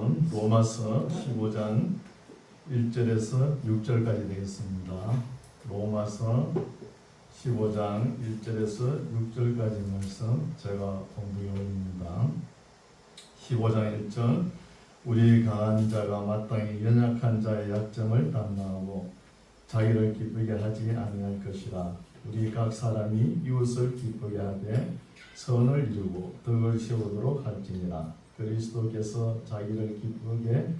말씀은 로마서 15장 1절에서 6절까지 되겠습니다. 로마서 15장 1절에서 6절까지 말씀 제가 공부해 올립니다. 15장 1절 우리 강한 자가 마땅히 연약한 자의 약점을 담당하고 자기를 기쁘게 하지 아니할 것이라. 우리 각 사람이 이웃을 기쁘게 하되 선을 이루고 덕을 세우도록 할지니라. 그리스도께서 자기를 기쁘게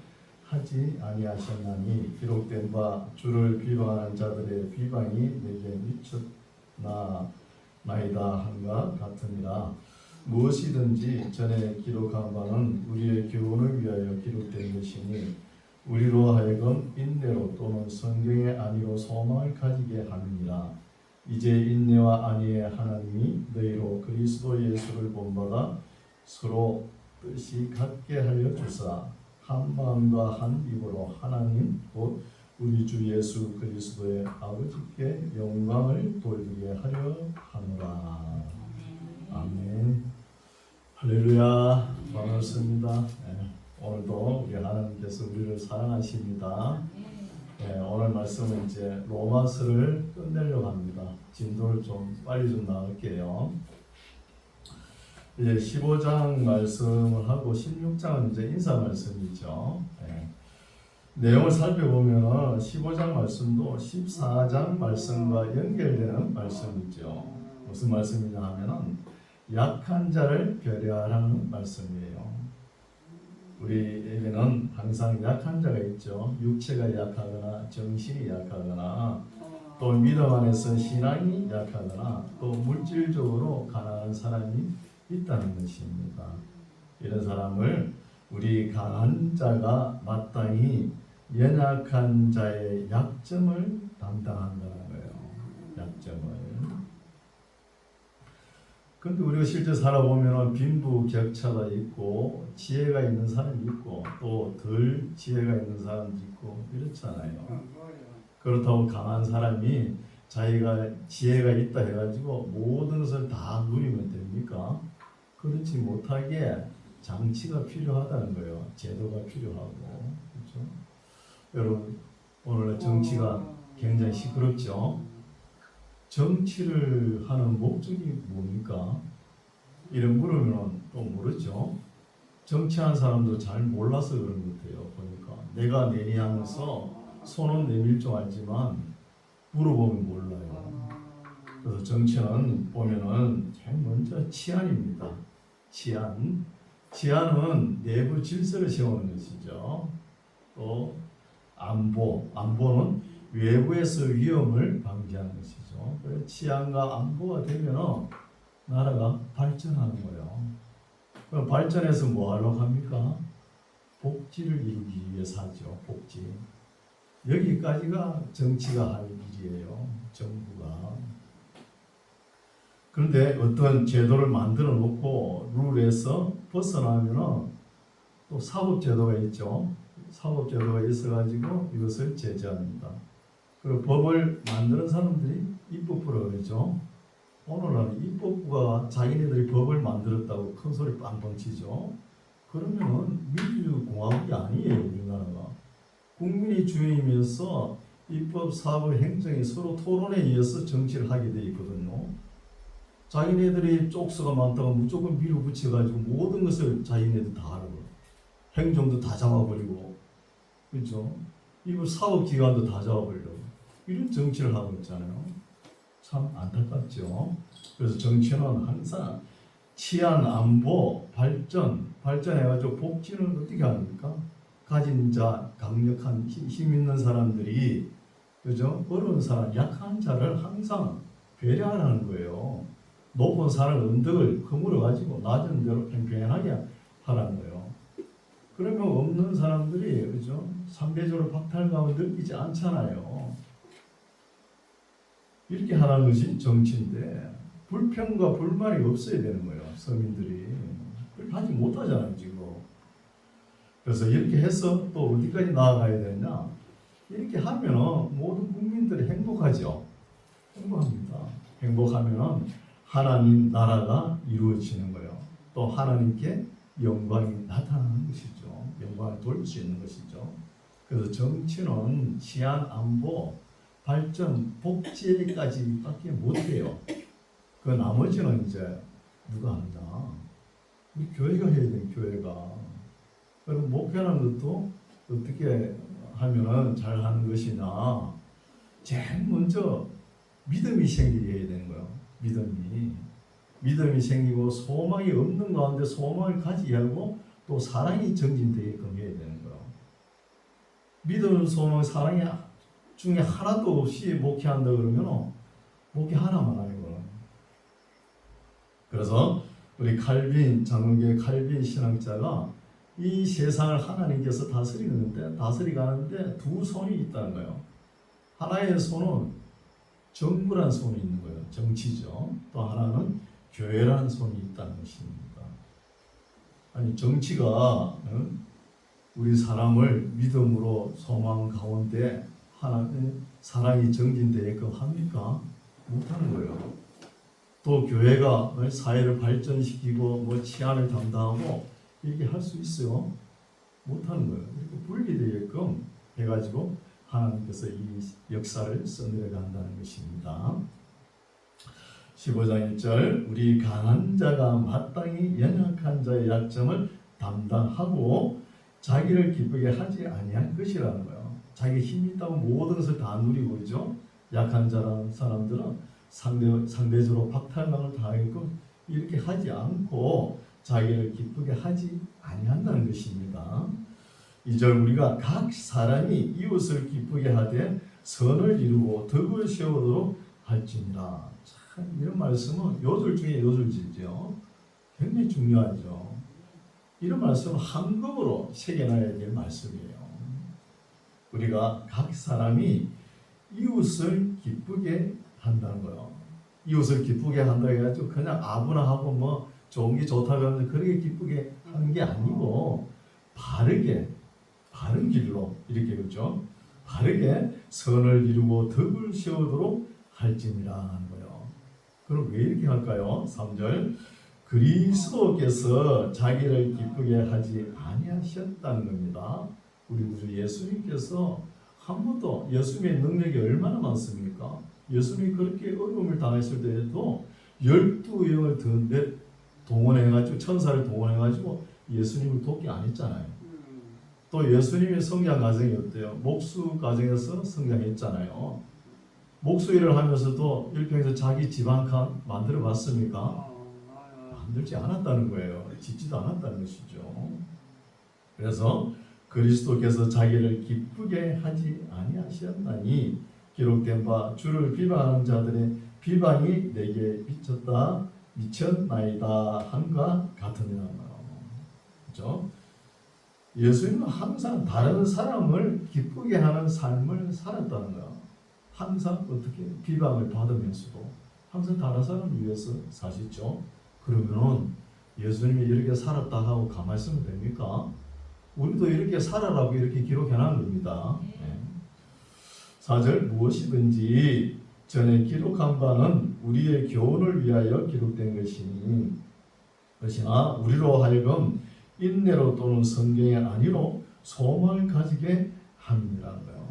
하지 아니하셨나니 기록된 바 주를 비방하는 자들의 비방이 내게 미쳤나이다 한가 같으니라. 무엇이든지 전에 기록한 바는 우리의 교훈을 위하여 기록된 것이니 우리로 하여금 인내로 또는 성경의 안위로 소망을 가지게 함이니라. 이제 인내와 안위의 하나님이 너희로 그리스도 예수를 본받아 서로 뜻이 같게 하여 주사 한 마음과 한 입으로 하나님 곧 우리 주 예수 그리스도의 아버지께 영광을 돌리게 하려 하노라. 아멘. 할렐루야. 반갑습니다. 오늘도 우리 하나님께서 우리를 사랑하십니다. 오늘 말씀은 이제 로마서를 끝내려고 합니다. 진도를 좀 빨리 좀 나갈게요. 이제 15장 말씀을 하고 16장은 이제 인사 말씀이죠. 내용을 살펴보면 15장 말씀도 14장 말씀과 연결되는 말씀이죠. 무슨 말씀이냐 하면은 약한 자를 배려하라는 말씀이에요. 우리에게는 항상 약한 자가 있죠. 육체가 약하거나 정신이 약하거나 또 믿음 안에서 신앙이 약하거나 또 물질적으로 가난한 사람이 있다는 것입니다. 이런 사람을 우리 강한 자가 마땅히 연약한 자의 약점을 담당한다는 거예요. 약점을. 근데 우리가 실제 살아보면 빈부격차가 있고 지혜가 있는 사람이 있고 또 덜 지혜가 있는 사람도 있고 이렇잖아요. 그렇다고 강한 사람이 자기가 지혜가 있다 해가지고 모든 것을 다 누리면 됩니까? 그렇지 못하게 장치가 필요하다는 거예요. 제도가 필요하고. 그렇죠? 여러분 오늘 정치가 굉장히 시끄럽죠? 정치를 하는 목적이 뭡니까? 이런 물으면 또 모르죠. 정치하는 사람도 잘 몰라서 그런 것 같아요. 보니까 내가 내리하면서 손은 내밀 줄 알지만 물어보면 몰라요. 그래서 정치는 보면은 제일 먼저 치안입니다. 치안은 내부 질서를 세우는 것이죠. 또 안보는 외부에서 위험을 방지하는 것이죠. 그래서 치안과 안보가 되면 나라가 발전하는 거예요. 그럼 발전해서 뭐 하려고 합니까? 복지를 이루기 위해서 하죠. 복지. 여기까지가 정치가 할 일이에요. 정부가. 그런데 어떤 제도를 만들어 놓고 룰에서 벗어나면 또 사법제도가 있죠. 사법제도가 있어가지고 이것을 제재합니다. 그리고 법을 만드는 사람들이 입법부라고 그러죠. 오늘날 입법부가 자기네들이 법을 만들었다고 큰 소리 빵빵 치죠. 그러면 민주공화국이 아니에요. 우리나라가. 국민이 주인이면서 입법, 사법, 행정이 서로 토론에 의해서 정치를 하게 돼 있거든요. 자기네들이 쪽수가 많다고 무조건 밀어붙여가지고 모든 것을 자기네들 다 하고 행정도 다 잡아버리고 그렇죠? 이거 사법기관도 다 잡아버리려고 이런 정치를 하고 있잖아요. 참 안타깝죠. 그래서 정치는 항상 치안, 안보, 발전해가지고 복지는 어떻게 합니까? 가진 자, 강력한 힘 있는 사람들이 그죠? 어려운 사람, 약한 자를 항상 배려하라는 거예요. 높은 산을 언덕을 허물어 가지고 낮은 데로 평평하게 하라는 거예요. 그러면 없는 사람들이 그죠? 상대적으로 박탈감을 느끼지 않잖아요. 이렇게 하라는 것이 정치인데 불평과 불만이 없어야 되는 거예요. 서민들이 그렇게 하지 못하잖아요 지금. 그래서 이렇게 해서 또 어디까지 나아가야 되냐? 이렇게 하면 모든 국민들이 행복하죠. 행복합니다. 행복하면 하나님 나라가 이루어지는 거예요. 또 하나님께 영광이 나타나는 것이죠. 영광이 열방을 돌릴 수 있는 것이죠. 그래서 정치는 치안, 안보, 발전, 복지까지밖에 못해요. 그 나머지는 이제 누가 한다? 우리 교회가 해야 돼, 교회가. 그리고 목회하는 것도 어떻게 하면은 잘 하는 것이냐. 제일 먼저 믿음이 생기게 해야 되는 거예요. 믿음이 생기고 소망이 없는 가운데 소망을 가지게 하고 또 사랑이 정진되게끔 해야 되는 거예요. 믿음, 소망, 사랑이 중에 하나도 없이 목회한다 그러면 목회 하나만 하는 거예요. 그래서 우리 칼빈, 장로교의 칼빈 신학자가 이 세상을 하나님께서 다스리가는데 두 손이 있다는 거예요. 하나의 손은 정부란 손이 있는 거예요. 정치죠. 또 하나는 교회라는 손이 있다는 것입니다. 아니 정치가 우리 사람을 믿음으로 소망 가운데 하나님 사랑이 정진되게끔 합니까? 못하는 거예요. 또 교회가 사회를 발전시키고 치안을 담당하고 이렇게 할 수 있어요? 못하는 거예요. 이렇게 분리되게끔 해가지고 하나님께서 이 역사를 써내려간다는 것입니다. 15장 1절 우리 강한 자가 마땅히 연약한 자의 약점을 담당하고 자기를 기쁘게 하지 아니할 것이라는 거예요. 자기 힘이 있다고 모든 것을 다 누리고 그러죠. 약한 자라는 사람들은 상대적으로 박탈감을 당하게끔 이렇게 하지 않고 자기를 기쁘게 하지 아니한다는 것입니다. 2절 우리가 각 사람이 이웃을 기쁘게 하되 선을 이루고 덕을 세우도록 할지니라. 참 이런 말씀은 요절 중에 요절지죠. 굉장히 중요하죠. 이런 말씀은 한급으로 새겨놔야 될 말씀이에요. 우리가 각 사람이 이웃을 기쁘게 한다는 거예요. 이웃을 기쁘게 한다 해가지고 그냥 아무나 하고 좋은 게 좋다고 하는데 그렇게 기쁘게 하는 게 아니고 바른 길로 이렇게 그렇죠. 바르게 선을 이루고 덕을 세우도록 할지니라 하는 거예요. 그럼 왜 이렇게 할까요? 3절 그리스도께서 자기를 기쁘게 하지 아니하셨다는 겁니다. 우리 구주 예수님께서 한 번도 예수님의 능력이 얼마나 많습니까? 예수님이 그렇게 어려움을 당했을 때에도 12영을 동원해가지고 천사를 동원해가지고 예수님을 돕게 안 했잖아요. 또 예수님의 성장 과정이 어때요? 목수 과정에서 성장했잖아요. 목수 일을 하면서도 일평에서 자기 집 한 칸 만들어 봤습니까? 만들지 않았다는 거예요. 짓지도 않았다는 것이죠. 그래서 그리스도께서 자기를 기쁘게 하지 아니하셨나니 기록된 바 주를 비방하는 자들의 비방이 내게 미쳤나이다 한과 같으니라. 그렇죠? 예수님은 항상 다른 사람을 기쁘게 하는 삶을 살았다는 거야. 항상 어떻게 비방을 받으면서도 항상 다른 사람을 위해서 사셨죠. 그러면은 예수님이 이렇게 살았다 하고 가만히 있으면 됩니까? 우리도 이렇게 살아라고 이렇게 기록해놓은 겁니다. 4절 무엇이든지 전에 기록한 바는 우리의 교훈을 위하여 기록된 것이나 우리로 하여금 인내로 또는 성경의 안위로 소망을 가지게 함이라는 거예요.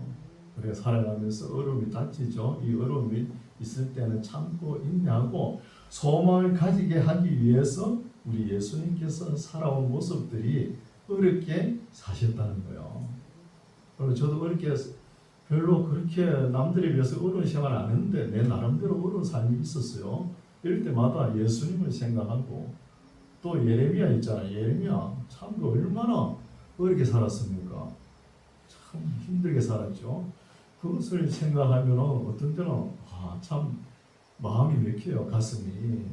우리가 살아가면서 어려움이 닥치죠. 이 어려움이 있을 때는 참고 인내하고 소망을 가지게 하기 위해서 우리 예수님께서 살아온 모습들이 어렵게 사셨다는 거예요. 그리고 저도 어렵게 별로 그렇게 남들에 비해서 어려운 생활을 안 했는데 내 나름대로 어려운 삶이 있었어요. 이럴 때마다 예수님을 생각하고 또 예레미야 있잖아요. 예레미야 참 얼마나 어렵게 살았습니까? 참 힘들게 살았죠. 그것을 생각하면 어떤 때는 참 마음이 맥혀요. 가슴이.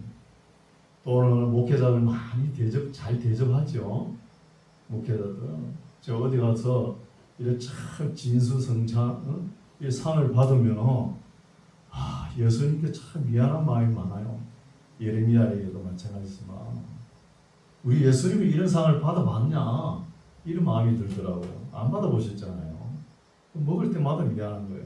또는 목회자를 많이 잘 대접하죠. 목회자들은 저 어디 가서 이렇게 참 진수성찬 이 상을 받으면 예수님께 참 미안한 마음이 많아요. 예레미야에게도 마찬가지지만 우리 예수님이 이런 상을 받아봤냐 이런 마음이 들더라고요. 안 받아보셨잖아요. 먹을 때마다 미안한 거예요.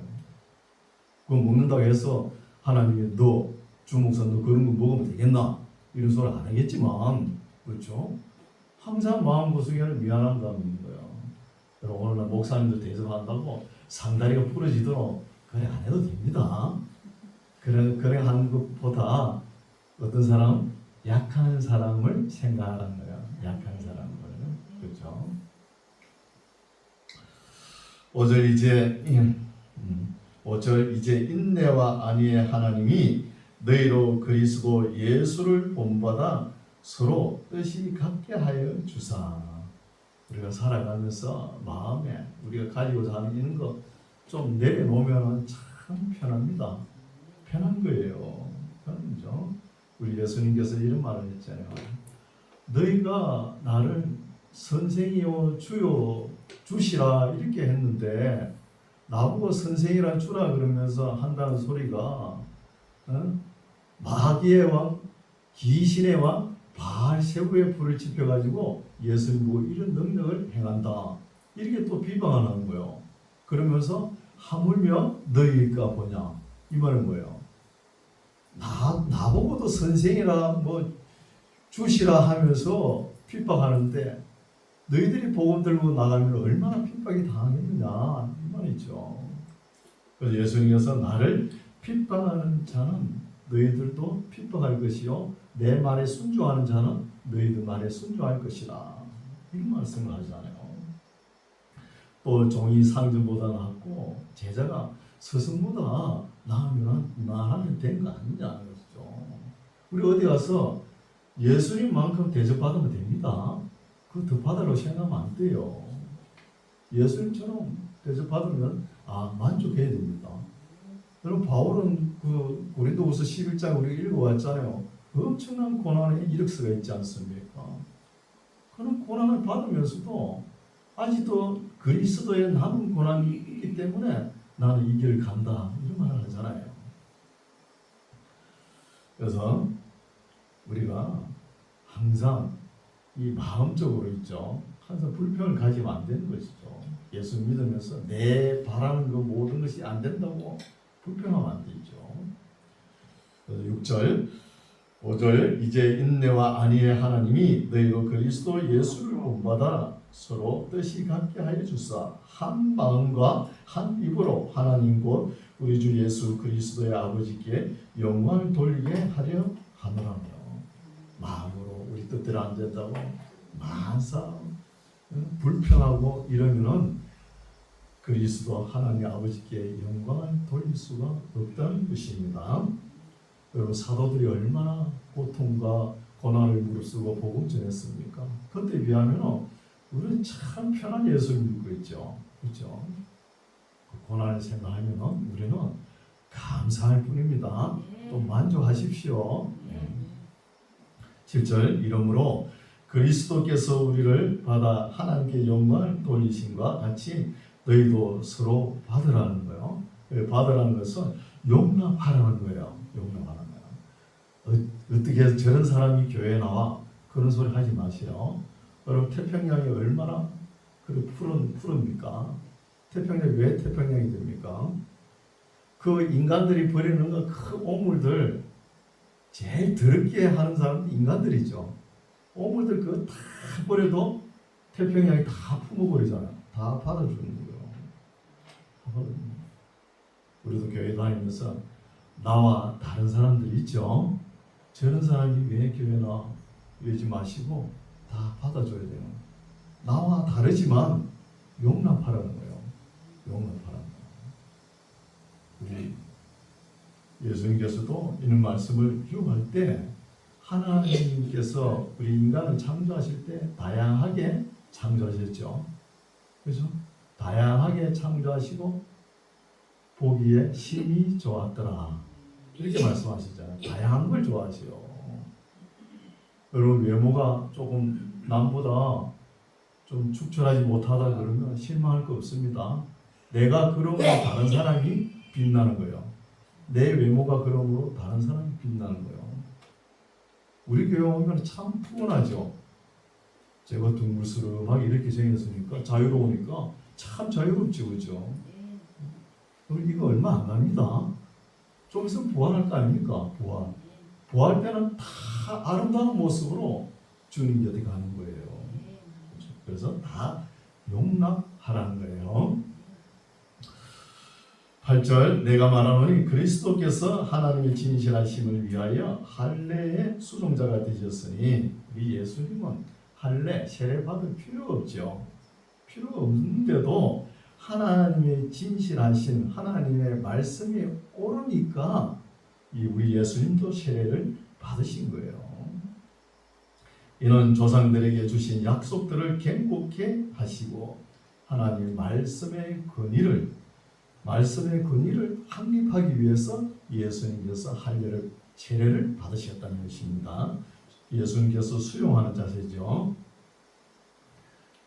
그거 먹는다고 해서 하나님이 너 주목사 너 그런 거 먹으면 되겠나 이런 소리 안 하겠지만 그렇죠. 항상 마음고생에는 미안한 감이 있는 거예요. 목사님들 대접한다고 상다리가 부러지도록 그래 안 해도 됩니다. 그래 하는 것보다 어떤 사람 약한 사람을 생각하는 거야. 약한 사람을. 그렇죠? 5절 이제 인내와 안위의 하나님이 너희로 그리스도 예수를 본받아 서로 뜻이 같게 하여 주사. 우리가 살아가면서 마음에 우리가 가지고자 하는 이런 거 좀 내려놓으면 참 편합니다. 편한 거예요. 편하죠. 우리 예수님께서 이런 말을 했잖아요. 너희가 나를 선생이요 주요 주시라 이렇게 했는데 나보고 선생이라 주라 그러면서 한다는 소리가 마귀의 왕, 귀신의 왕, 바알세부의 불을 지펴가지고 예수님 보고 이런 능력을 행한다. 이렇게 또 비방하는 거예요. 그러면서 하물며 너희일까 보냐. 이 말은 뭐예요? 나보고도 선생이라 뭐 주시라 하면서 핍박하는데 너희들이 복음 들고 나가면 얼마나 핍박이 당하겠느냐 이 말이죠. 그래서 예수님께서 나를 핍박하는 자는 너희들도 핍박할 것이요 내 말에 순종하는 자는 너희들 말에 순종할 것이라 이런 말씀을 하잖아요. 또 종이 상전보다 낫고 제자가 스승보다 나하면 된 거 아니냐 그렇죠. 우리 어디 가서 예수님만큼 대접받으면 됩니다. 그거 더 받으려고 생각하면 안 돼요. 예수님처럼 대접받으면 만족해야 됩니다. 여러분 바울은 그 고린도후서 11장 우리가 읽어왔잖아요. 엄청난 고난의 이력서가 있지 않습니까? 그런 고난을 받으면서도 아직도 그리스도에 남은 고난이 있기 때문에 나는 이 길을 간다 이런 말을 하잖아요. 그래서 우리가 항상 이 마음적으로 있죠. 항상 불평을 가지면 안 되는 것이죠. 예수 믿으면서 내 바라는 그 모든 것이 안 된다고 불평하면 안 되죠. 그래서 6절, 5절 이제 인내와 안위의 하나님이 너희로 그리스도 예수를 본받아 서로 뜻이 같게 하여 주사 한 마음과 한 입으로 하나님 곧 우리 주 예수 그리스도의 아버지께 영광을 돌리게 하려 하노라며. 마음으로 우리 뜻대로 안 된다고 만사 불평하고 이러면은 그리스도 하나님 아버지께 영광을 돌릴 수가 없다는 것입니다. 여러분 사도들이 얼마나 고통과 고난을 무릅쓰고 복음 전했습니까? 그때 비하면 우리는 참 편한 예수를 믿고 있죠. 그렇죠? 그 고난을 생각하면 우리는 감사할 뿐입니다. 또 만족하십시오. 7절 이러므로 그리스도께서 우리를 받아 하나님께 영광을 돌리심과 같이 너희도 서로 받으라는 거예요. 받으라는 것은 용납하라는 거예요. 용납하라는 거예요. 어떻게 해서 저런 사람이 교회에 나와 그런 소리 하지 마세요. 여러분 태평양이 얼마나 푸릅니까? 태평양이 왜 태평양이 됩니까? 그 인간들이 버리는 그 오물들 제일 더럽게 하는 사람은 인간들이죠. 오물들 그거 다 버려도 태평양이 다 품어버리잖아요. 다 받아주는 거예요. 우리도 교회 다니면서 나와 다른 사람들 있죠. 저런 사람이 왜 교회 나와? 이러지 마시고 다 받아줘야 돼요. 나와 다르지만 용납하라는 거예요. 용납하라는 거예요. 우리 예수님께서도 이런 말씀을 기록할 때 하나님께서 우리 인간을 창조하실 때 다양하게 창조하셨죠. 그래서 다양하게 창조하시고 보기에 심히 좋았더라. 이렇게 말씀하시잖아요. 다양한 걸 좋아하세요. 여러분 외모가 조금 남보다 좀 축출하지 못하다 그러면 실망할 거 없습니다. 내가 그러므로 다른 사람이 빛나는 거예요. 내 외모가 그러므로 다른 사람이 빛나는 거예요. 우리 교회 오면 참 푸근하죠. 제가 둥글스름하게 이렇게 생겼으니까 자유로우니까 참 자유롭죠, 그죠? 이거 얼마 안 갑니다. 좀 있으면 부활할 거 아닙니까? 부활 때는 다 아름다운 모습으로 주님 곁에 가는 거예요. 그래서 다 용납하라는 거예요. 8절 내가 말하노니 그리스도께서 하나님의 진실하심을 위하여 할례의 수종자가 되셨으니 우리 예수님은 할례 세례 받을 필요가 없죠. 필요가 없는데도 하나님의 진실하신 하나님의 말씀이 옳으니까 우리 예수님도 세례를 받으신 거예요. 이는 조상들에게 주신 약속들을 견고케 하시고 하나님의 말씀의 권위를 확립하기 위해서 예수님께서 할례를 세례를 받으셨다는 것입니다. 예수님께서 수용하는 자세죠.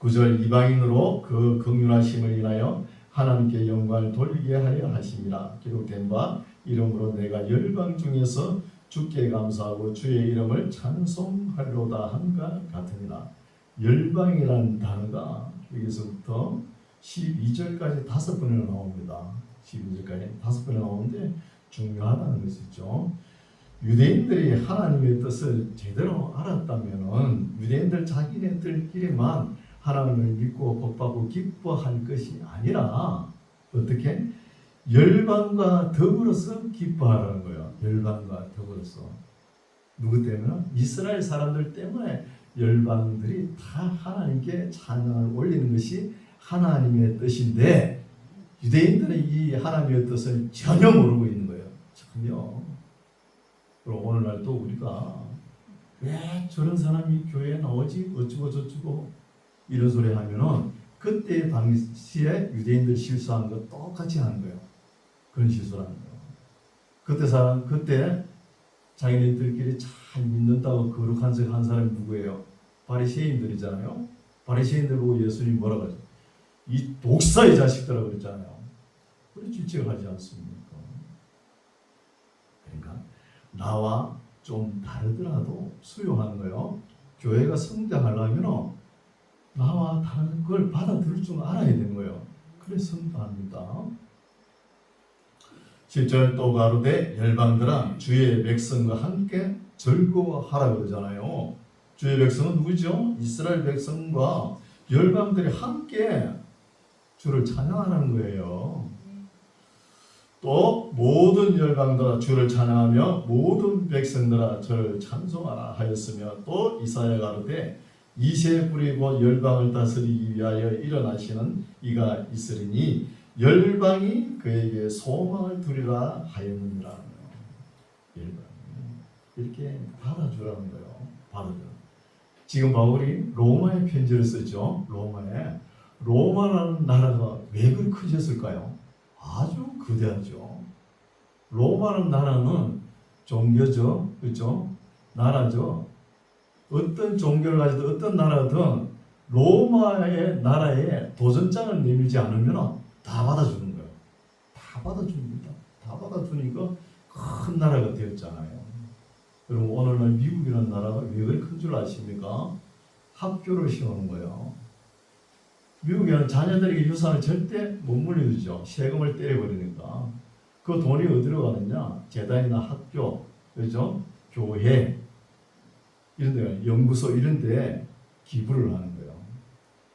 9절 이방인으로 그 긍휼하심을 인하여 하나님께 영광을 돌리게 하려 하심이라. 기록된 바 이름으로 내가 열방 중에서 주께 감사하고 주의 이름을 찬송하리로다 한가 같으니라. 열방이라는 단어가 여기서부터 12절까지 5번이나 나옵니다. 12절까지 5번이나 나오는데 중요하다는 것이죠. 유대인들이 하나님의 뜻을 제대로 알았다면 유대인들 자기네들끼리만 하나님을 믿고 복받고 기뻐할 것이 아니라 어떻게? 열방과 더불어서 기뻐하라는 거예요. 열방과 더불어서. 누구 때문에? 이스라엘 사람들 때문에 열방들이 다 하나님께 찬양을 올리는 것이 하나님의 뜻인데 유대인들은 이 하나님의 뜻을 전혀 모르고 있는 거예요. 전혀. 그리고 오늘날도 우리가 왜 저런 사람이 교회에 나오지? 어쩌고 저쩌고 이런 소리 하면은 그때 당시에 유대인들 실수한 거 똑같이 하는 거예요. 그런 실수를 하는 거예요. 그때 자기네들끼리 잘 믿는다고 거룩한 척 한 사람이 누구예요? 바리새인들이잖아요. 바리새인들 보고 예수님이 뭐라고 하죠? 이 독사의 자식들이라고 그랬잖아요. 그런 질책을 하지 않습니까? 그러니까 나와 좀 다르더라도 수용하는 거예요. 교회가 성장하려면 나와 다른 걸 받아들일 줄 알아야 되는 거예요. 그래서 성장합니다. 10절 또 가로되 열방들아 주의 백성과 함께 즐거워하라 그러잖아요. 주의 백성은 누구죠? 이스라엘 백성과 열방들이 함께 주를 찬양하는 거예요. 또 모든 열방들아 주를 찬양하며 모든 백성들아 저를 찬송하라 하였으며 또 이사야 가로되 이새 뿌리고 열방을 다스리기 위하여 일어나시는 이가 있으리니 열방이 그에게 소망을 두리라 하였느니라. 열방이 이렇게 받아주라는 거예요. 받아줘. 지금 바울이 로마에 편지를 쓰죠. 로마라는 나라가 왜 그렇게 커졌을까요? 아주 거대하죠. 로마라는 나라는 종교죠, 그렇죠? 나라죠. 어떤 종교를 가지든 어떤 나라든 로마의 나라에 도전장을 내밀지 않으면 다 받아주는 거예요. 다 받아줍니다. 다 받아주니까 큰 나라가 되었잖아요. 여러분 오늘날 미국이라는 나라가 왜 그렇게 큰 줄 아십니까? 학교를 세우는 거예요. 미국에는 자녀들에게 유산을 절대 못 물려주죠. 세금을 때려버리니까. 그 돈이 어디로 가느냐? 재단이나 학교, 그렇죠? 교회 이런 데, 연구소 이런 데 기부를 하는 거예요.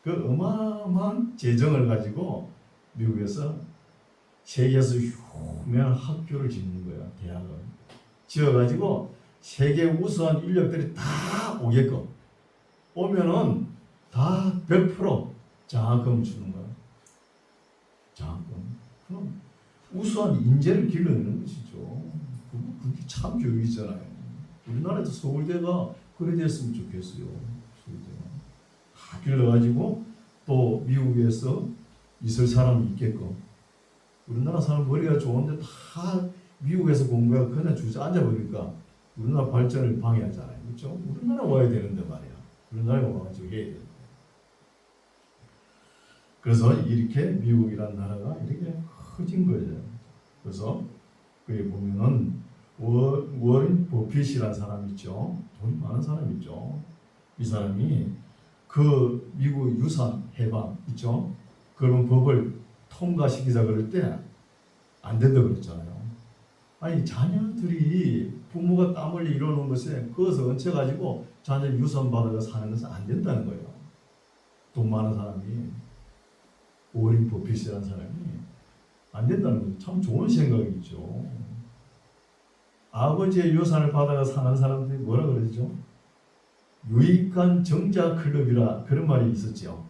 그 어마어마한 재정을 가지고 미국에서 세계에서 유명한 학교를 짓는 거예요. 대학을 지어가지고 세계 우수한 인력들이 다 오게끔 오면은 다 100% 장학금 주는 거예요. 장학금. 그럼 우수한 인재를 길러내는 것이죠. 그게 참 교육이잖아요. 우리나라에도 서울대가 그래 됐으면 좋겠어요. 서울대가 다 길러가지고 또 미국에서 있을 사람이 있게끔. 우리나라 사람 머리가 좋은데 다 미국에서 공부하고 그냥 주저앉아 버리니까 우리나라 발전을 방해하잖아요. 그렇죠? 우리나라 와야 되는데 말이야. 우리나라에 와가지고 해야 돼. 그래서 이렇게 미국이라는 나라가 이렇게 커진 거죠. 그래서 거기 보면은 워렌 버핏이라는 사람 있죠. 돈이 많은 사람 있죠. 이 사람이 그 미국 유산 해방 있죠. 그런 법을 통과시키자 그럴 때 안 된다고 그랬잖아요. 아니 자녀들이 부모가 땀 흘려 이러는 것에 그것을 얹혀가지고 자녀 유산 받아서 사는 것은 안 된다는 거예요. 돈 많은 사람이. 워린 버핏이라는 사람이 안 된다는 거죠. 참 좋은 생각이죠. 아버지의 유산을 받아가 사는 사람들이 뭐라 그러죠? 유익한 정자 클럽이라 그런 말이 있었죠.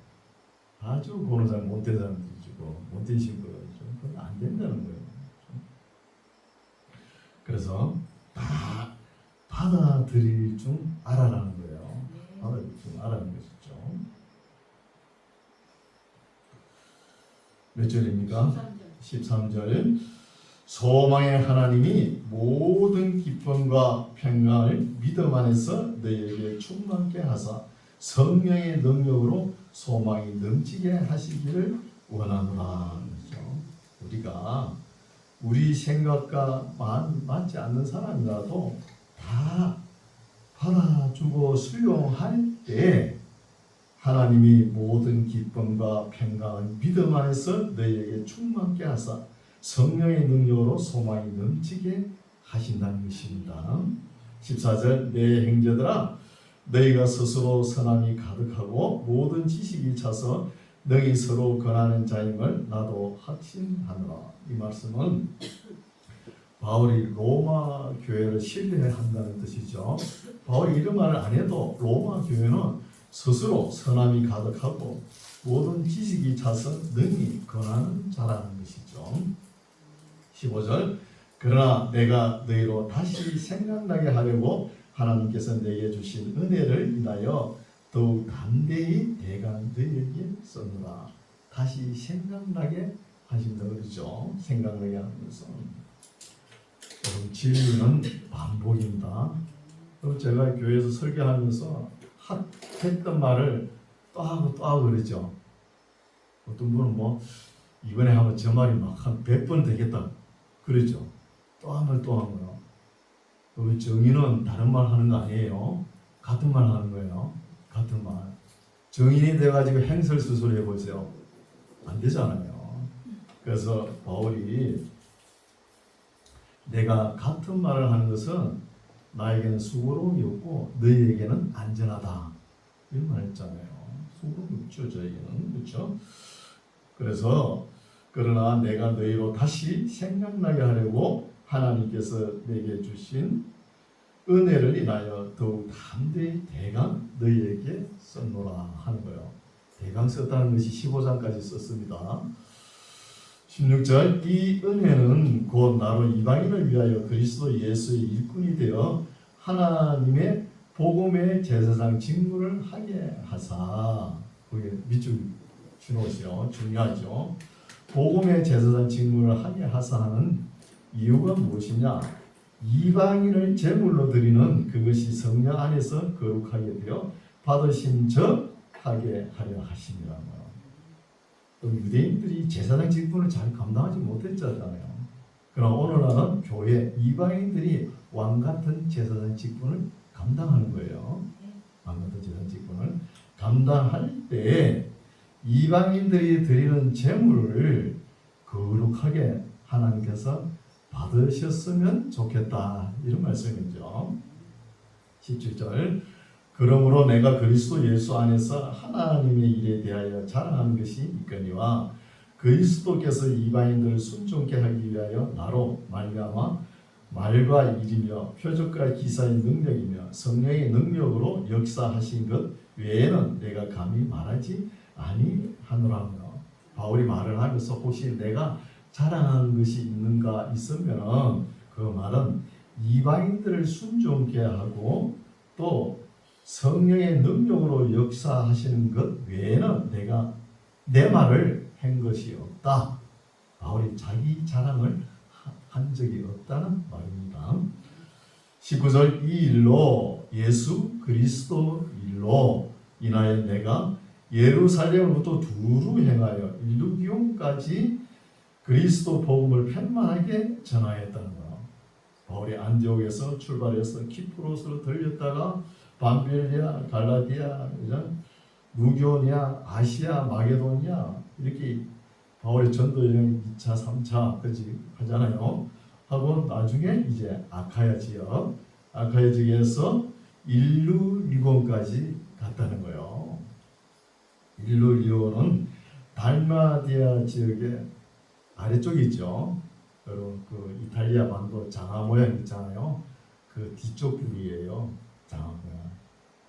아주 보는 사람 못된 사람들이고 못된 신부가 그건 안 된다는 거예요. 그래서 다 받아들일 줄 알아라는 거예요. 받아들일 줄 알아는 것이죠. 몇 절입니까? 13절. 소망의 하나님이 모든 기쁨과 평강을 믿음 안에서 너희에게 충만케 하사 성령의 능력으로 소망이 넘치게 하시기를 원하노라. 그렇죠? 우리가 우리 생각과 맞지 않는 사람이라도 다 받아주고 수용할 때 하나님이 모든 기쁨과 평강을 믿음 안에서 너희에게 충만케 하사 성령의 능력으로 소망이 넘치게 하신다는 것입니다. 14절. 내 형제들아 너희가 스스로 선함이 가득하고 모든 지식이 차서 너희 서로 권하는 자임을 나도 확신하노라. 이 말씀은 바울이 로마 교회를 신뢰한다는 뜻이죠. 바울이 이런 말을 안 해도 로마 교회는 스스로 선함이 가득하고 모든 지식이 차서 능히 권하는 자라는 것이죠. 15절. 그러나 내가 너희로 다시 생각나게 하려고 하나님께서 내게 주신 은혜를 인하여 더욱 담대히 대강 너희에게 썼노라. 다시 생각나게 하신다 그러죠. 생각나게 하는 것은 진리는 반복입니다. 그럼 제가 교회에서 설교하면서 했던 말을 또 하고 또 하고 그러죠. 어떤 분은 뭐 이번에 하면 저 말이 막 한 100번 되겠다 그러죠. 또 한 번 또 한 거요. 우리 정의는 다른 말 하는 거 아니에요. 같은 말 하는 거예요. 같은 말. 정인이 돼가지고 행설수설 해보세요. 안 되잖아요. 그래서 바울이 내가 같은 말을 하는 것은 나에게는 수고로움이 없고 너희에게는 안전하다. 이런 말 했잖아요. 수고로움이 없죠. 저에게는. 그렇죠? 그래서 그러나 내가 너희로 다시 생각나게 하려고 하나님께서 내게 주신 은혜를 인하여 더욱 담대히 대강 너희에게 썼노라 하는 거예요. 대강 썼다는 것이 15장까지 썼습니다. 16절. 이 은혜는 곧 나로 이방인을 위하여 그리스도 예수의 일꾼이 되어 하나님의 복음의 제사장 직무를 하게 하사. 거기 밑줄 주놓으세요. 중요하죠. 복음의 제사장 직무를 하게 하사 하는 이유가 무엇이냐? 이방인을 제물로 드리는 그것이 성령 안에서 거룩하게 되어 받으신 적 하게 하려 하심이라고요. 또 유대인들이 제사장 직분을 잘 감당하지 못했잖아요. 그럼 오늘날은 교회 이방인들이 왕 같은 제사장 직분을 감당하는 거예요. 왕 같은 제사장 직분을 감당할 때 이방인들이 드리는 제물을 거룩하게 하나님께서 받으셨으면 좋겠다. 이런 말씀이죠. 17절. 그러므로 내가 그리스도 예수 안에서 하나님의 일에 대하여 자랑하는 것이 있거니와 그리스도께서 이방인들을 순종케 하기 위하여 나로 말미암아 말과 일이며 표적과 기사의 능력이며 성령의 능력으로 역사하신 것 외에는 내가 감히 말하지 아니하노라며. 바울이 말을 하면서 혹시 내가 자랑하는 것이 있는가 있으면 그 말은 이방인들을 순종케 하고 또 성령의 능력으로 역사하시는 것 외에는 내가 내 말을 한 것이 없다. 바울이 자기 자랑을 한 적이 없다는 말입니다. 19절. 이 일로 예수 그리스도 일로 인하여 내가 예루살렘으로부터 두루 행하여 일루기온까지 그리스도 복음을 편만하게 전하였다는 거예요. 바울이 안디옥에서 출발해서 키프로스로 들렸다가 밤빌리아, 갈라디아, 루기오니아, 아시아, 마게도니아 이렇게 바울의 전도 여행 2차, 3차까지 하잖아요. 하고 나중에 이제 아카야 지역, 아카야 지역에서 일루리곤까지 갔다는 거예요. 일루리곤은 달마디아 지역의 아래쪽이죠. 여러분 그 이탈리아 반도 장화 모양 있잖아요. 그 뒤쪽 부위예요. 장화 모양.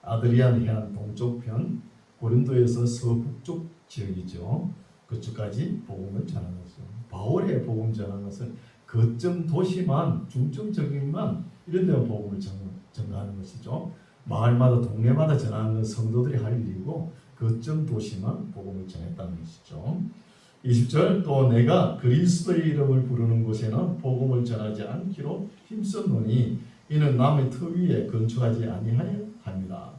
아드리안 해안 동쪽 편, 고린도에서 서북쪽 지역이죠. 그쪽까지 복음을 전한 거죠. 바울의 복음 전한 것은 거점 도시만 중점적인만 이런 데만 복음을 전하는 것이죠. 마을마다 동네마다 전하는 건 성도들이 할 일이고 거점 도시만 복음을 전했다는 것이죠. 20절 또 내가 그리스도의 이름을 부르는 곳에는 복음을 전하지 않기로 힘썼노니 이는 남의 터 위에 건축하지 아니하여 합니다.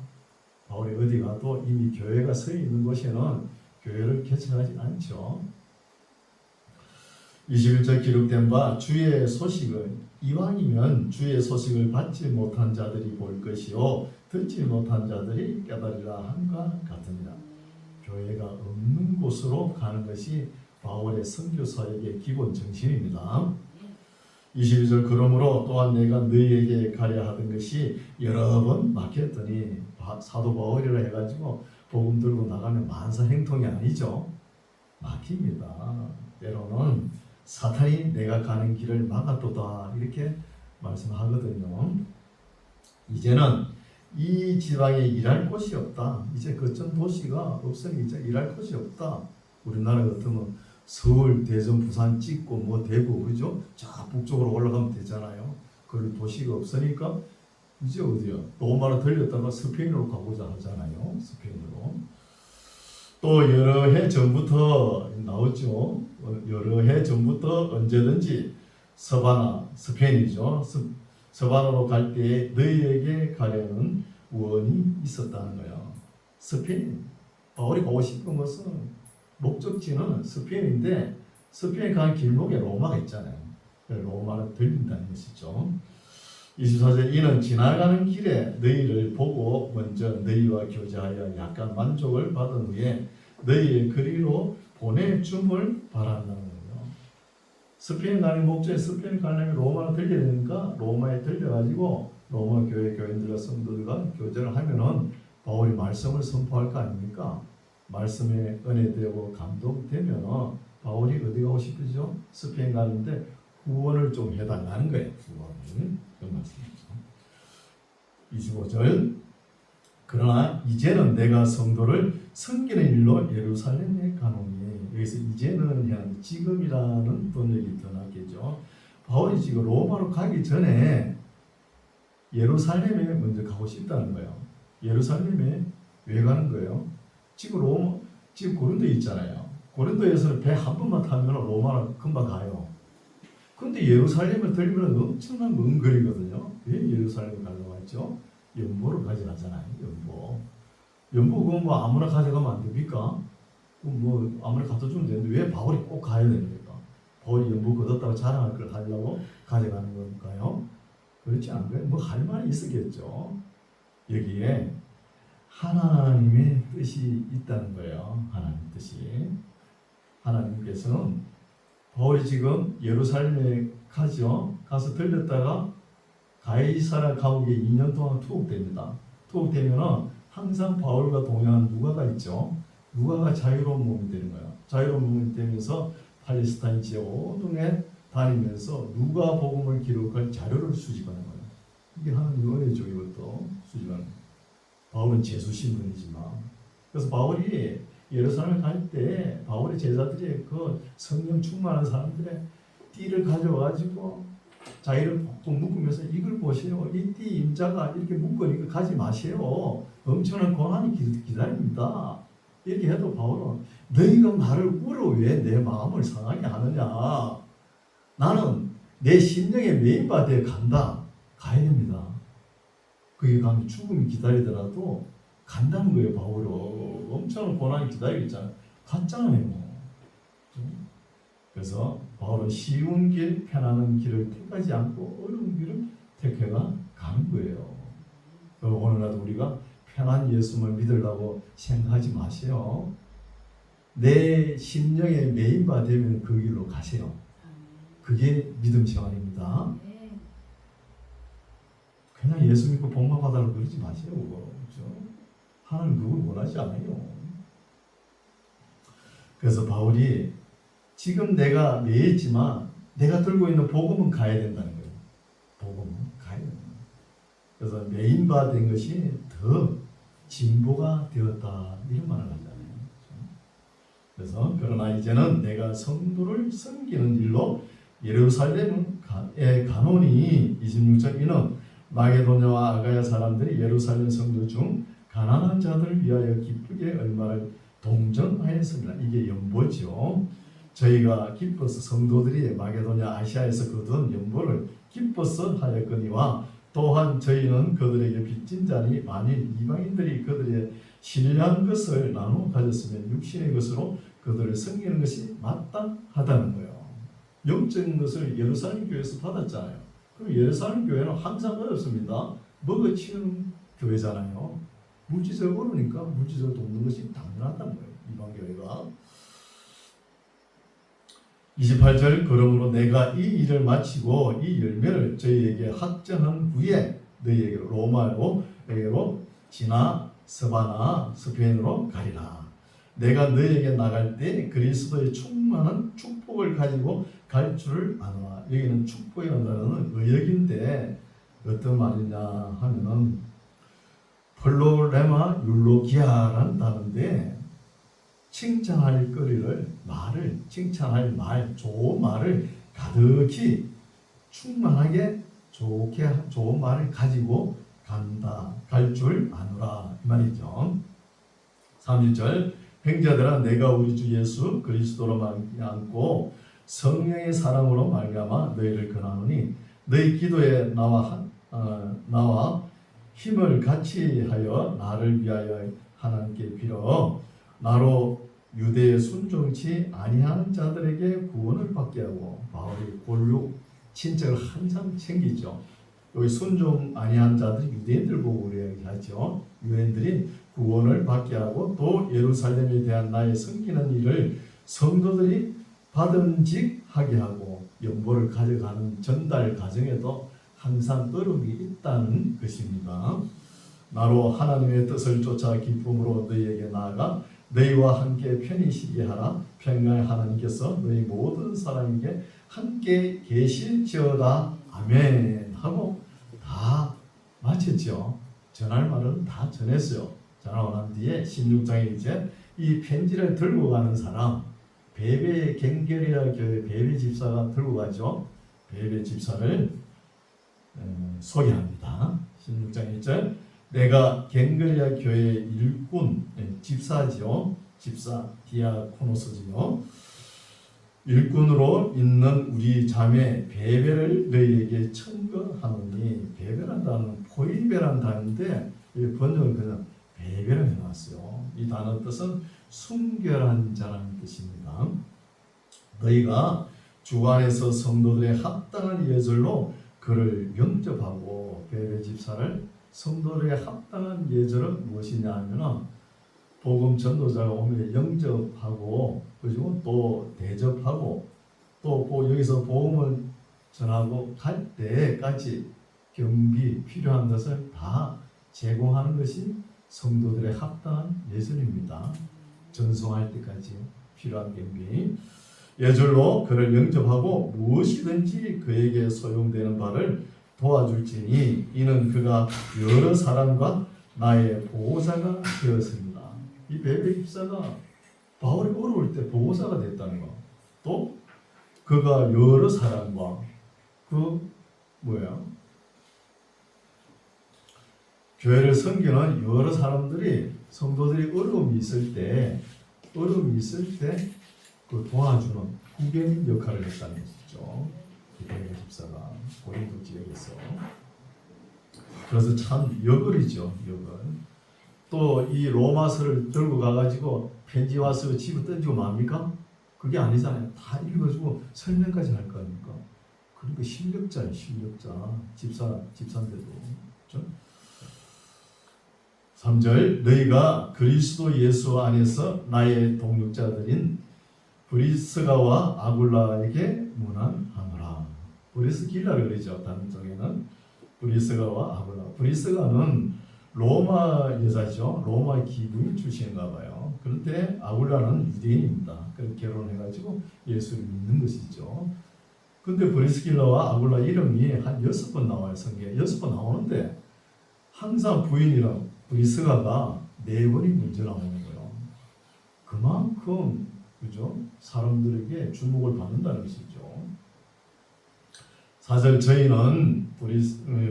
바울이 어디 가도 이미 교회가 서 있는 곳에는 교회를 개척하지 않죠. 21절 기록된 바 주의 소식을 이왕이면 주의 소식을 받지 못한 자들이 볼 것이요 듣지 못한 자들이 깨달으라 함과 같으니라. 교회가 없는 곳으로 가는 것이 바울의 선교 사역의 기본 정신입니다. 22절 그러므로 또한 내가 너희에게 가려 하던 것이 여러 번 막혔더니 사도 바울이라 해가지고 복음 들고 나가면 만사 행통이 아니죠. 막힙니다. 때로는 사탄이 내가 가는 길을 막았도다 이렇게 말씀하거든요. 이제는 이 지방에 일할 곳이 없다. 이제 거점 도시가 없으니 이제 일할 곳이 없다. 우리나라 같으면 서울, 대전, 부산 찍고 뭐 대구 그죠? 저 북쪽으로 올라가면 되잖아요. 그런 도시가 없으니까 이제 어디야? 로마로 들렸다가 스페인으로 가고자 하잖아요. 스페인으로. 또 여러 해 전부터 나왔죠. 여러 해 전부터 언제든지 서바나, 스페인이죠. 서바나로 갈 때 너희에게 가려는 원이 있었다는 거예요. 스페인. 바울이 가고 싶은 것은 목적지는 스페인인데 스페인 가는 길목에 로마가 있잖아요. 로마를 들린다는 것이죠. 24절 이는 지나가는 길에 너희를 보고 먼저 너희와 교제하여 약간 만족을 받은 후에 너희의 거리로 보내줌을 바란다는 거예요. 스페인 가는 목적에 스페인 가려면 로마를 들려야 되니까 로마에 들려가지고 로마 교회 교인들과 성도들과 교제를 하면은 바울이 말씀을 선포할 거 아닙니까? 말씀에 은혜되고 감동되면 바울이 어디 가고 싶으죠? 스페인 가는데 후원을 좀 해달라는 거예요. 후원을. 그 말씀이죠. 25절 그러나 이제는 내가 성도를 섬기는 일로 예루살렘에 가노니 여기서 이제는 그냥 지금이라는 번역이 더 낫겠죠. 바울이 지금 로마로 가기 전에 예루살렘에 먼저 가고 싶다는 거예요. 예루살렘에 왜 가는 거예요? 지금 고린도 있잖아요. 고린도에서는 배 한 번만 타면 로마는 금방 가요. 근데 예루살렘을 들리면 엄청난 먼 거리거든요. 왜 예루살렘을 가려고 했죠? 연보를 가져가잖아요. 연보 그거 뭐 아무나 가져가면 안 됩니까? 뭐 아무나 갖다 주면 되는데 왜 바울이 꼭 가야 됩니까? 바울이 연보 걷었다고 자랑할 걸 하려고 가져가는 건가요? 그렇지 않고요. 뭐 할 말이 있었겠죠. 여기에 하나님의 뜻이 있다는 거예요. 하나님 뜻이. 하나님께서는 바울이 지금 예루살렘에 가죠. 가서 들렸다가 가이사랴 감옥에 2년 동안 투옥됩니다. 투옥되면은 항상 바울과 동행한 누가가 있죠. 누가가 자유로운 몸이 되는 거예요. 자유로운 몸이 되면서 팔레스타인 지역 온동에 다니면서 누가 복음을 기록할 자료를 수집하는 거예요. 이게 하나님 은혜죠. 이것도 수집하는 거예요. 바울은 재수 신분이지만 그래서 바울이 예루살렘에 갈 때 바울의 제자들이 그 성령 충만한 사람들의 띠를 가져와가지고 자기를 꼭 묶으면서 이걸 보세요. 이 띠 임자가 이렇게 묶은 이거 가지 마세요. 엄청난 고난이 기다립니다. 이렇게 해도 바울은 너희가 나를 울어 왜 내 마음을 상하게 하느냐. 나는 내 심령에 메인바디에 간다. 가야 됩니다. 거기 가면 죽음이 기다리더라도 간다는 거예요. 바울은 엄청난 고난이 기다리고 있잖아요. 갔잖아요. 그래서 바울은 쉬운 길, 편안한 길을 택하지 않고 어려운 길을 택해가 가는 거예요. 오늘날도 우리가 편한 예수님을 믿으려고 생각하지 마세요. 내 심령의 메인바 되면 그 길로 가세요. 그게 믿음 생활입니다. 그냥 예수 믿고 복만 받으라고 그러지 마세요. 그거. 그렇죠? 하나님 그걸 원하지 않아요. 그래서 바울이 지금 내가 매했지만 내가 들고 있는 복음은 가야 된다는 거예요. 복음은 가야 된다. 그래서 매인 바 된 것이 더 진보가 되었다 이런 말을 하잖아요. 그래서 그러나 이제는 내가 성도를 섬기는 일로 예루살렘에 가노니 26절 이는 마게도냐와 아가야 사람들이 예루살렘 성도 중 가난한 자들을 위하여 기쁘게 얼마를 동정하였습니다. 이게 연보죠. 저희가 기뻐서 성도들이 마게도냐 아시아에서 거둔 연보를 기뻐서 하였거니와 또한 저희는 그들에게 빚진 자니 만일 이방인들이 그들의 신뢰한 것을 나누어 가졌으면 육신의 것으로 그들을 섬기는 것이 마땅하다는 거예요. 영적인 것을 예루살렘 교회에서 받았잖아요. 그럼 예루살렘 교회는 항상 어렵습니다. 먹어치우는 교회잖아요. 물질적으로 어려우니까 물질적으로 돕는 것이 당연하다는 거예요. 이방 교회가. 28절 그러므로 내가 이 일을 마치고 이 열매를 저희에게 확정한 후에 너희에게 로마에게로 지나 서바나 스페인으로 가리라. 내가 너희에게 나갈 때 그리스도의 충만한 축복을 가지고 갈 줄을 아노라. 여기는 축복이라는 단어는 의역인데 어떤 말이냐 하면은 폴로레마 율로기아라는 단어인데 칭찬할 거리를 말을 칭찬할 말 좋은 말을 가득히 충만하게 좋은 말을 가지고 간다 갈 줄 아노라 이 말이죠. 30절 형제들아 내가 우리 주 예수 그리스도로 말미암고 성령의 사랑으로 말미암아 너희를 권하노니 너희 기도에 나와 힘을 같이 하여 나를 위하여 하나님께 빌어 나로 유대에 순종치 아니하는 자들에게 구원을 받게 하고 바울이 골육 친척을 항상 챙기죠. 여기 순종 아니한 자들이 유대인들 보고 이야기하죠. 유대인들이 구원을 받게 하고 또 예루살렘에 대한 나의 섬기는 일을 성도들이 받음직하게 하고 연보를 가져가는 전달 과정에도 항상 어려움이 있다는 것입니다. 나로 하나님의 뜻을 쫓아 기쁨으로 너희에게 나아가 너희와 함께 편히 쉬게 하라. 평강의 하나님께서 너희 모든 사람에게 함께 계실지어다. 아멘 하고 다 마쳤죠. 전할 말은 다 전했어요. 전하고 난 뒤에 16장에 이제 이 편지를 들고 가는 사람 베베 갱결이라 교회 베베 집사가 들고 가죠. 베베 집사를 소개합니다. 16장 1절 내가 갱거리아 교회 일꾼 집사지요. 집사 디아코노스지요. 일꾼으로 있는 우리 자매 베베를 너희에게 청구하노니 베베란 단어는 포이베란 단어인데 번역은 그냥 베베를 해놨어요. 이 단어 뜻은 순결한 자라는 뜻입니다. 너희가 주 안에서 성도들의 합당한 예절로 그를 영접하고 베베 집사를 성도들의 합당한 예절은 무엇이냐 하면 복음 전도자가 오면 영접하고 그리고 또 대접하고 또 여기서 복음을 전하고 갈 때까지 경비 필요한 것을 다 제공하는 것이 성도들의 합당한 예절입니다. 전송할 때까지 필요한 경비 예절로 그를 영접하고 무엇이든지 그에게 소용되는 바를 도와줄지니 이는 그가 여러 사람과 나의 보호자가 되었습니다. 이 베베 집사가 바울이 어려울 때 보호자가 됐다는 거. 또 그가 여러 사람과 교회를 섬기는 여러 사람들이 성도들이 어려움이 있을 때 그 도와주는 후견인 역할을 했다는 것이죠. 베베 집사가 고린도 지역에서 그래서 참 역을이죠. 역을. 또 이 로마서를 들고 가가지고 편지 와서 집에 던지고 맙니까? 그게 아니잖아요. 다 읽어주고 설명까지 할 거 아닙니까? 그러니까 실력자예요. 실력자. 집사인데도. 그렇죠? 3절 너희가 그리스도 예수 안에서 나의 동역자들인 브리스가와 아굴라에게 문안하노라. 브리스길라를 그러죠. 다른 쪽에는 브리스가와 아굴라. 브리스가는 로마 여자죠. 로마 기둥 출신인가 봐요. 그런데 아굴라는 유대인입니다. 그래서 결혼해가지고 예수를 믿는 것이죠. 근데 브리스길라와 아굴라 이름이 한 6번 나와요. 성경에 6번 나오는데 항상 부인이랑 브리스가가 4번이 먼저 나오는 거예요. 그만큼 그죠? 사람들에게 주목을 받는다는 것이죠. 4절 저희는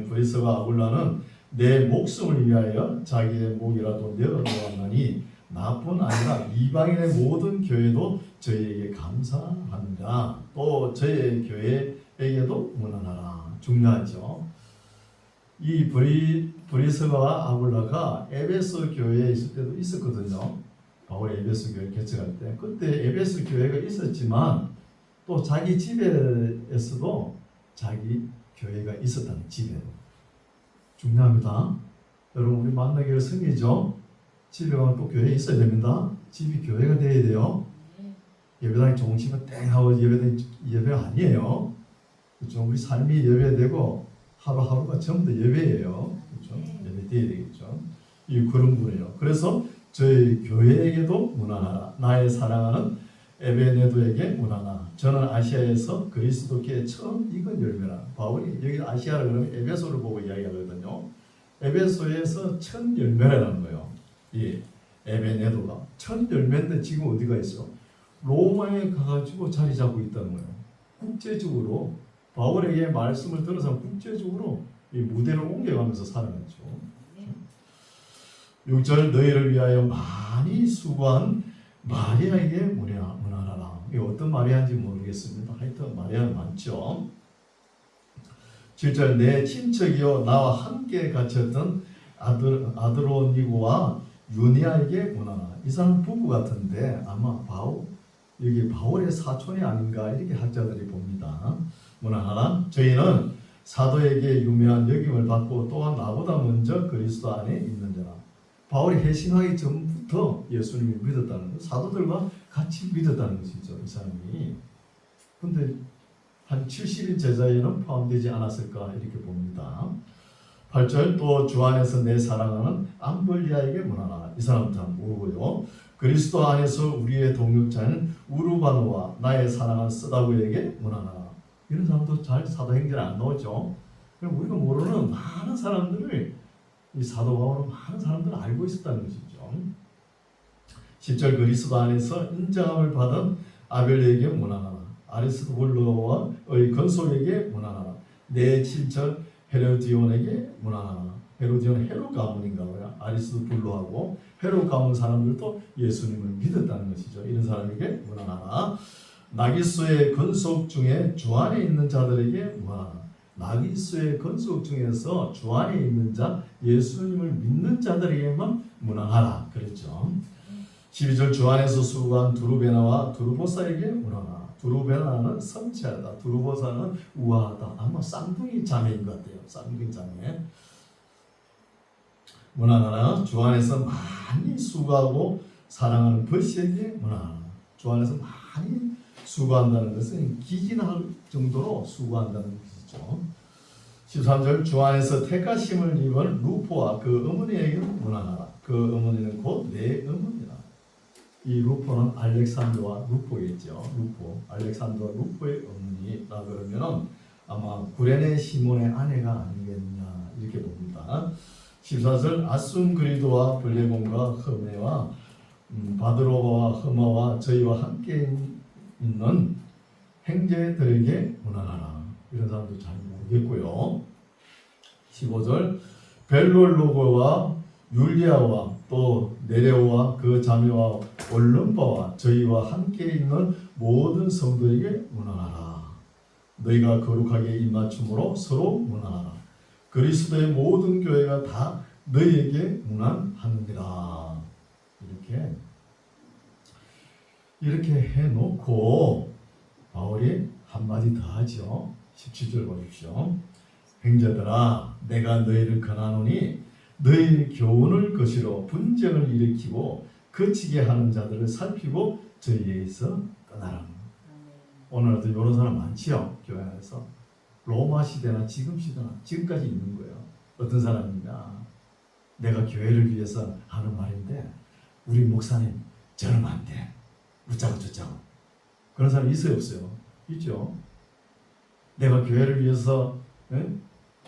브리스가 아굴라는 내 목숨을 위하여 자기의 목이라도 내어놓았나니 나뿐 아니라 이방인의 모든 교회도 저희에게 감사합니다. 또 저희 교회에게도 문안하라. 중요하죠. 이 브리스가와 아굴라가 에베소 교회에 있을 때도 있었거든요. 바울이 에베소 교회 개척할 때. 그때 에베소 교회가 있었지만 또 자기 집에서도 자기 교회가 있었다는 집에. 중요합니다. 여러분 우리 만나기를 승리죠. 집에 가면 또 교회에 있어야 됩니다. 집이 교회가 돼야 돼요. 예배당에 종식은 땡 하고 예배가 아니에요. 그렇죠? 우리 삶이 예배되고 하루하루가 전부 다 예배예요. 그렇죠? 예배 돼야 되겠죠. 이 그런 분이에요. 그래서 저희 교회에게도 문안하라. 나의 사랑하는 에베네도에게 문안하라. 저는 아시아에서 그리스도께 처음 익은 열매라. 바울이 여기 아시아라 그러면 에베소를 보고 이야기하거든요. 에베소에서 첫 열매라는 거예요. 이 에베네도가 첫 열매인데 지금 어디가 있어? 로마에 가가지고 자리 잡고 있다는 거예요. 국제적으로 바울에게 말씀을 들어서 국제적으로 이 무대를 옮겨가면서 살아갔죠. 6절 너희를 위하여 많이 수고한 마리아에게 문안하라. 이게 어떤 마리아인지 모르겠습니다. 하여튼 마리아는 많죠. 7절 내 친척이요 나와 함께 갇혔던 아드로니고와 유니아에게 문안하라. 이 사람 부부 같은데 아마 여기 바울의 사촌이 아닌가 이렇게 학자들이 봅니다. 문안하라. 저희는 사도에게 유명한 역임을 받고 또한 나보다 먼저 그리스도 안에 있는 자라. 바울이 회심하기 전부터 예수님을 믿었다는 것, 사도들과 같이 믿었다는 것이죠. 이 사람이. 근데 한 70인 제자에는 포함되지 않았을까 이렇게 봅니다. 8절 또 주 안에서 내 사랑하는 암블리아에게 문안하라. 이 사람 잘 모르고요. 그리스도 안에서 우리의 동역자인 우르바노와 나의 사랑하는 스다구에게 문안하라. 이런 사람도 잘 사도행전에 안 나오죠. 그럼 우리가 모르는 많은 사람들을 이 사도 바울은 많은 사람들을 알고 있었다는 것이죠. 10절 그리스도 안에서 인정함을 받은 아벨에게 문안하라. 아리스도블로와의 건속에게 문안하라. 내 친척 헤로디온에게 문안하라. 헤로디온 헤롯 가문인가 봐요. 아리스도블로하고 헤롯 가문 사람들도 예수님을 믿었다는 것이죠. 이런 사람에게 문안하라. 나기수의 건속 중에 주 안에 있는 자들에게 문안하라. 나기수의 건속 중에서 주 안에 있는 자, 예수님을 믿는 자들에게만 문안하라. 그랬죠. 12절 주 안에서 수고한 두루베나와 두루보사에게 문안하라. 두루베나는 성취하다, 두루보사는 우아하다. 아마 쌍둥이 자매인 것 같아요. 쌍둥이 자매. 문안하라. 주 안에서 많이 수고하고 사랑하는 버시에게 문안하라. 주 안에서 많이 수고한다는 것은 기진할 정도로 수고한다는 것이죠. 13절 주 안에서 택하심을 입은 루포와 그 어머니에게 문안하라. 그 어머니는 곧 내 어머니라. 이 루포는 알렉산더와 루포겠죠. 알렉산더와 루포의 어머니라 그러면은 아마 구레네 시몬의 아내가 아니겠냐 이렇게 봅니다. 14절 아순그리도와 블레몬과 흐메와 바드로바와 흐마와 저희와 함께 있는 형제들에게 문안하라. 이런 사람도 잘 모르겠고요. 15절 벨롤로고와 율리아와 또 네레오와 그 자매와 올름바와 저희와 함께 있는 모든 성도에게 문안하라. 너희가 거룩하게 입맞춤으로 서로 문안하라. 그리스도의 모든 교회가 다 너희에게 문안하느니라. 이렇게 해놓고 바울이 한마디 더 하죠. 17절 보십시오. 형제들아 내가 너희를 권하노니 너희 교훈을 거시러 분쟁을 일으키고 거치게 하는 자들을 살피고 저희에게서 떠나라. 오늘도 이런 사람 많지요. 교회 안에서. 로마 시대나 지금 시대나 지금까지 있는 거예요. 어떤 사람이냐. 내가 교회를 위해서 하는 말인데 우리 목사님 저러면 안 돼. 웃자고 저자고. 그런 사람 있어요, 없어요? 있죠. 내가 교회를 위해서,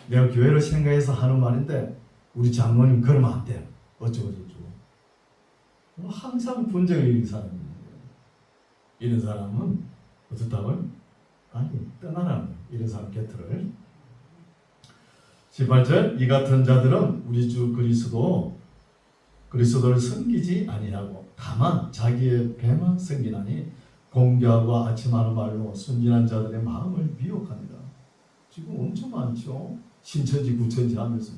내가 교회를 생각해서 하는 말인데 우리 장로님 그러면 안 돼. 어쩌고 저쩌고. 항상 분쟁을 일으키는 사람입니다. 이런 사람은 어떻다고요? 아니, 떠나라는 거예요. 이런 사람 곁을. 18절, 이 같은 자들은 우리 주 그리스도를 섬기지 아니하고 다만 자기의 배만 섬기나니 공개하고 아침하는 말로 순진한 자들의 마음을 미혹합니다. 지금 엄청 많죠. 신천지 구천지 하면서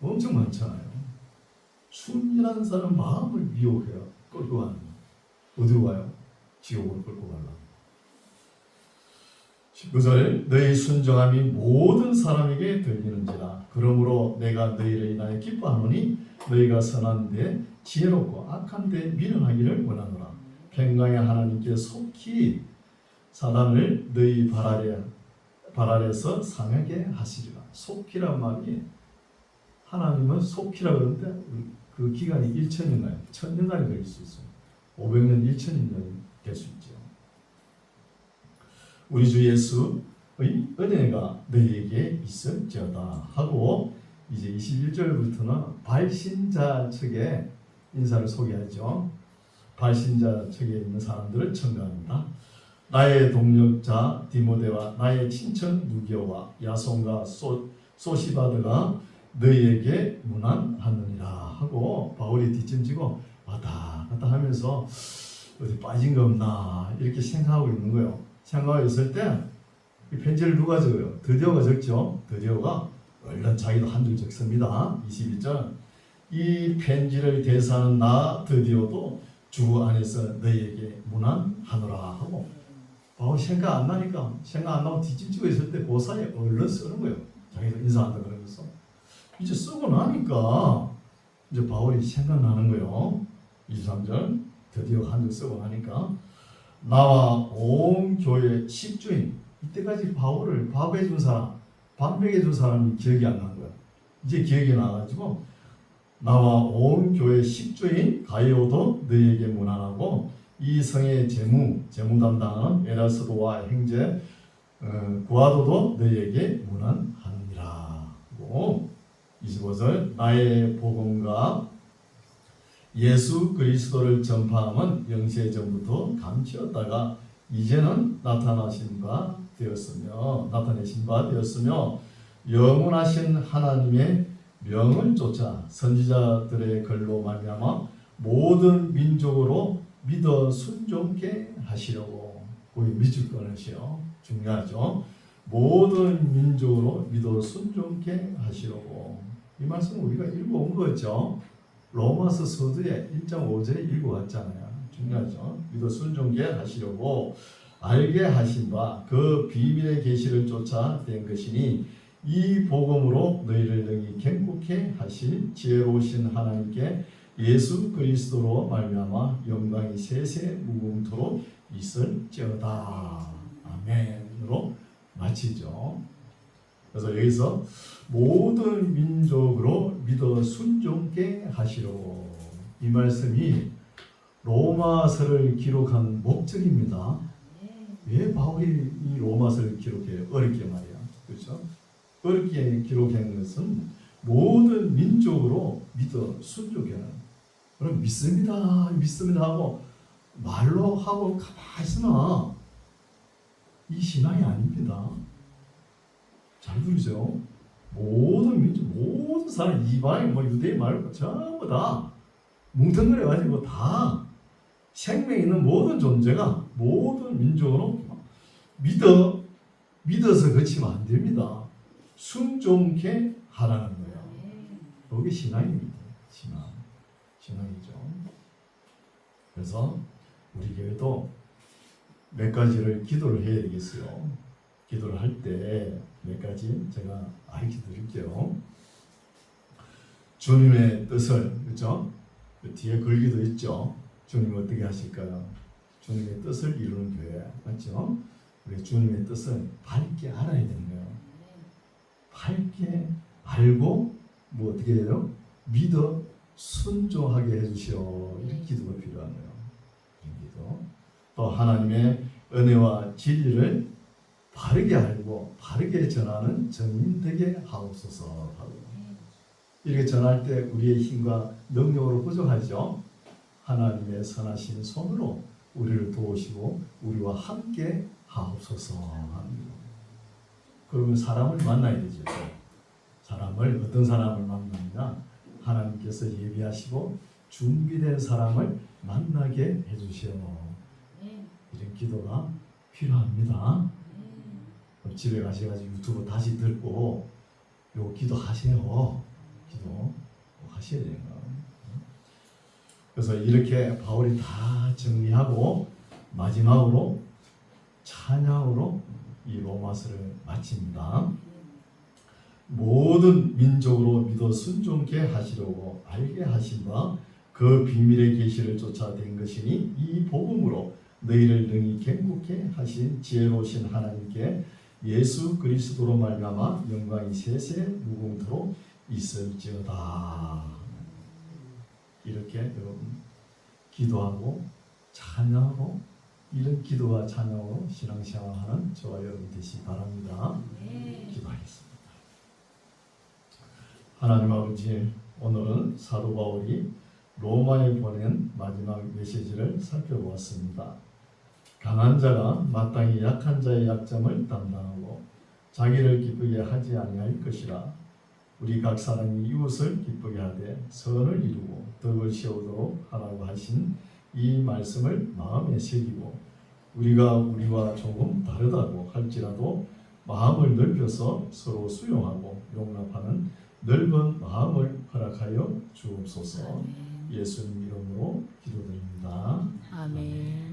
엄청 많잖아요. 순진한 사람 마음을 미혹해요. 끌고 가는 거. 어디로 가요? 지옥으로 끌고 가려고. 19절, 너희 순종함이 모든 사람에게 들리는지라. 그러므로 내가 너희를 인하여 기뻐하노니 너희가 선한 데 지혜롭고 악한 데 미련하기를 원하노라. 평강의 하나님께 속히 사단을 너희 발 아래에서 상하게 하시리라. 속히란 말이 하나님은 속히라 그러는데 그 기간이 1000년간이 1000년간이 될 수 있어요. 500년 1000년이 될 수 있죠. 우리 주 예수의 은혜가 너희에게 있을지어다 하고 이제 21절부터는 발신자 측의 인사를 소개하죠. 발신자 측에 있는 사람들을 첨가합니다. 나의 동력자 디모데와 나의 친척 누기오와 야손과 소시바드가 너희에게 문안하느니라 하고 바울이 뒷짐지고 왔다 갔다 하면서 어디 빠진 거 없나 이렇게 생각하고 있는 거예요. 생각하고 있을 때 이 편지를 누가 적어요? 드디어가 적죠. 드디어가 얼른 자기도 한 줄 적습니다. 22절, 이 편지를 대사하는 나 드디어도 주 안에서 너희에게 문안하노라 하고 바울 생각 안 나니까 생각 안 나고 뒷짐지고 있을 때 그 사이에 얼른 쓰는 거예요. 자기도 인사한다 그러면서 이제 쓰고 나니까 이제 바울이 생각나는 거예요. 23절, 드디어 한 줄 쓰고 나니까 나와 온 교회 10주인, 이때까지 바울을 밥해준 사람, 밥 먹여준 사람이 기억이 안 난 거야. 이제 기억이 나가지고 나와 온 교회 10주인 가이오도 너희에게 문안하고 이 성의 재무 담당은 에라스도와 형제 구아도도 너희에게 문안하느니라. 25절, 나의 복음과 예수 그리스도를 전파함은 영세 전부터 감추었다가 이제는 나타내신 바 되었으며 영원하신 하나님의 명을 쫓아 선지자들의 글로 말미암아 모든 민족으로 믿어 순종케 하시려고. 거기 믿을 거는요 중요하죠. 모든 민족으로 믿어 순종케 하시려고. 이 말씀 우리가 읽어온 거죠. 로마서 서두에 1장 5절에 읽어왔잖아요. 중요하죠. 믿어 순종케 하시려고 알게 하신 바 그 비밀의 계시를 쫓아 된 것이니 이 복음으로 너희를 능히 견고케 하실 지혜로우신 하나님께 예수 그리스도로 말미암아 영광이 세세 무궁토록 있을지어다. 아멘으로 마치죠. 그래서 여기서 모든 민족으로 믿어 순종케 하시려고, 이 말씀이 로마서를 기록한 목적입니다. 왜 바울이 이 로마서를 기록해요? 어렵게 말이야. 그렇죠? 어렵게 기록한 것은 모든 민족으로 믿어 순종해라. 그럼 믿습니다 하고 말로 하고 가만히 있으나 이 신앙이 아닙니다. 잘 들으세요. 모든 민족, 모든 사람, 이방인, 유대인 말고 전부 다 뭉텅그려가지고 다 생명 있는 모든 존재가 모든 민족으로 믿어서 그치면 안 됩니다. 순종케 하라는 거예요. 그게 신앙입니다. 신앙이죠. 그래서 우리 교회도 몇 가지를 기도를 해야 되겠어요. 기도를 할 때 몇 가지 제가 알려 드릴게요. 주님의 뜻을, 그렇죠? 그 뒤에 글귀도 있죠. 주님 어떻게 하실까요? 주님의 뜻을 이루는 교회, 맞죠? 우리 주님의 뜻을 밝게 알아야 되는 거예요. 밝게 알고 어떻게 해요? 믿어 순종하게 해주시오. 이렇게 기도가 필요한 거예요. 기도. 또 하나님의 은혜와 진리를 바르게 알고 바르게 전하는 증인 되게 하옵소서 하고, 이렇게 전할 때 우리의 힘과 능력으로 부족하죠. 하나님의 선하신 손으로 우리를 도우시고 우리와 함께 하옵소서 합니다. 그러면 사람을 만나야 되죠. 사람을, 어떤 사람을 만나느냐, 하나님께서 예비하시고 준비된 사람을 만나게 해주시오. 이런 기도가 필요합니다. 집에 가셔가지고 유튜브 다시 듣고 요 기도하세요. 기도 하셔야 돼요. 그래서 이렇게 바울이 다 정리하고 마지막으로 찬양으로 이 로마서를 마칩니다. 모든 민족으로 믿어 순종케 하시려고 알게 하신 바 그 비밀의 계시를 쫓아낸 것이니 이 복음으로 너희를 능히 갱국케 하신 지혜로우신 하나님께 예수 그리스도로 말미암아 영광이 세세 무궁토록 있을지어다. 이렇게 여러분 기도하고 찬양하고, 이런 기도와 찬양으로 신앙생활하는 저와 여러분 되시기 바랍니다. 기도하겠습니다. 하나님 아버지, 오늘은 사도 바울이 로마에 보낸 마지막 메시지를 살펴보았습니다. 강한 자가 마땅히 약한 자의 약점을 담당하고 자기를 기쁘게 하지 아니할 것이라. 우리 각 사람이 이웃을 기쁘게 하되 선을 이루고 덕을 세우도록 하라고 하신 이 말씀을 마음에 새기고, 우리가 우리와 조금 다르다고 할지라도 마음을 넓혀서 서로 수용하고 용납하는 넓은 마음을 허락하여 주옵소서. 예수님 이름으로 기도드립니다. 아멘.